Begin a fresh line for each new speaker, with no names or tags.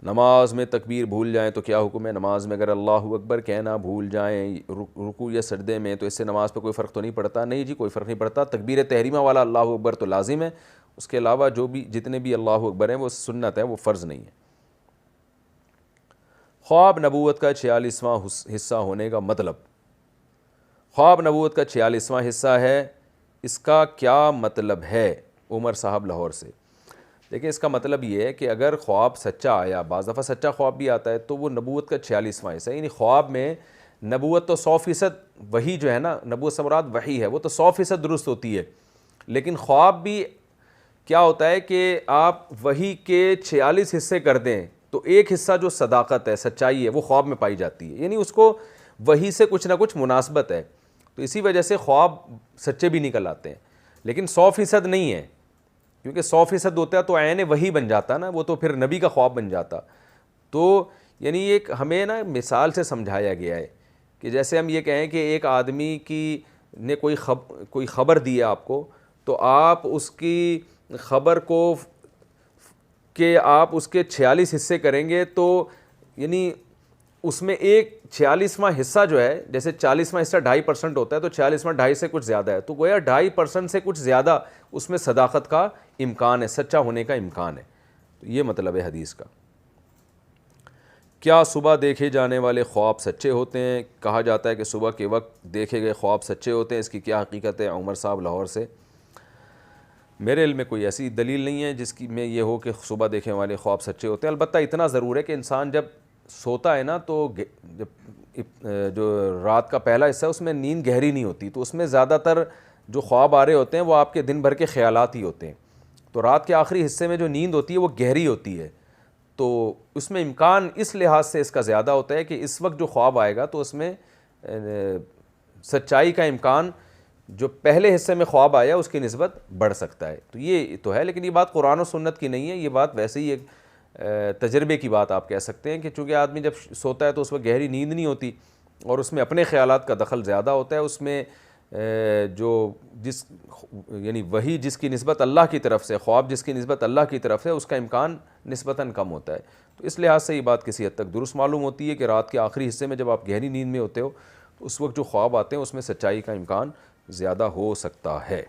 نماز میں تکبیر بھول جائیں تو کیا حکم ہے؟ نماز میں اگر اللہ اکبر کہنا بھول جائیں رکوع یا سجدے میں تو اس سے نماز پہ کوئی فرق تو نہیں پڑتا؟ نہیں جی، کوئی فرق نہیں پڑتا. تکبیر تحریمہ والا اللہ اکبر تو لازم ہے، اس کے علاوہ جو بھی جتنے بھی اللہ اکبر ہیں وہ سنت ہے، وہ فرض نہیں ہے. خواب نبوت کا 46واں حصہ ہونے کا مطلب. خواب نبوت کا 46واں حصہ ہے، اس کا کیا مطلب ہے؟ عمر صاحب لاہور سے. دیکھیں اس کا مطلب یہ ہے کہ اگر خواب سچا آیا، بعض دفعہ سچا خواب بھی آتا ہے، تو وہ نبوت کا 46واں حصہ ہے. یعنی خواب میں نبوت تو 100% وہی جو ہے نا، نبوت سے مراد وحی ہے، وہ تو 100% درست ہوتی ہے. لیکن خواب بھی کیا ہوتا ہے کہ آپ وحی کے 46 حصے کر دیں تو ایک حصہ جو صداقت ہے، سچائی ہے، وہ خواب میں پائی جاتی ہے. یعنی اس کو وحی سے کچھ نہ کچھ مناسبت ہے، تو اسی وجہ سے خواب سچے بھی نکل آتے ہیں. لیکن 100% نہیں ہے، کیونکہ 100% ہوتا ہے تو عین وحی بن جاتا نا، وہ تو پھر نبی کا خواب بن جاتا. تو یعنی ایک ہمیں نا مثال سے سمجھایا گیا ہے کہ جیسے ہم یہ کہیں کہ ایک آدمی کی نے کوئی خبر دی ہے آپ کو، تو آپ اس کی خبر کو کہ آپ اس کے 46 حصے کریں گے، تو یعنی اس میں ایک 46واں حصہ جو ہے، جیسے 40واں حصہ 2.5% ہوتا ہے، تو 46واں 2.5 سے کچھ زیادہ ہے، تو گویا 2.5% سے کچھ زیادہ اس میں صداقت کا امکان ہے، سچا ہونے کا امکان ہے. تو یہ مطلب ہے حدیث کا. کیا صبح دیکھے جانے والے خواب سچے ہوتے ہیں؟ کہا جاتا ہے کہ صبح کے وقت دیکھے گئے خواب سچے ہوتے ہیں، اس کی کیا حقیقت ہے؟ عمر صاحب لاہور سے. میرے علم میں کوئی ایسی دلیل نہیں ہے جس کی میں یہ ہو کہ صبح دیکھنے والے خواب سچے ہوتے ہیں. البتہ اتنا ضرور ہے کہ انسان جب سوتا ہے نا، تو جو رات کا پہلا حصہ ہے اس میں نیند گہری نہیں ہوتی، تو اس میں زیادہ تر جو خواب آ رہے ہوتے ہیں وہ آپ کے دن بھر کے خیالات ہی ہوتے ہیں. تو رات کے آخری حصے میں جو نیند ہوتی ہے وہ گہری ہوتی ہے، تو اس میں امکان اس لحاظ سے اس کا زیادہ ہوتا ہے کہ اس وقت جو خواب آئے گا تو اس میں سچائی کا امکان جو پہلے حصے میں خواب آیا اس کی نسبت بڑھ سکتا ہے. تو یہ تو ہے، لیکن یہ بات قرآن و سنت کی نہیں ہے، یہ بات ویسے ہی ایک تجربے کی بات آپ کہہ سکتے ہیں کہ چونکہ آدمی جب سوتا ہے تو اس وقت گہری نیند نہیں ہوتی اور اس میں اپنے خیالات کا دخل زیادہ ہوتا ہے. اس میں یعنی وہی جس کی نسبت اللہ کی طرف سے، خواب جس کی نسبت اللہ کی طرف سے، اس کا امکان نسبتاً کم ہوتا ہے. تو اس لحاظ سے یہ بات کسی حد تک درست معلوم ہوتی ہے کہ رات کے آخری حصے میں جب آپ گہری نیند میں ہوتے ہو تو اس وقت جو خواب آتے ہیں اس میں سچائی کا امکان زیادہ ہو سکتا ہے.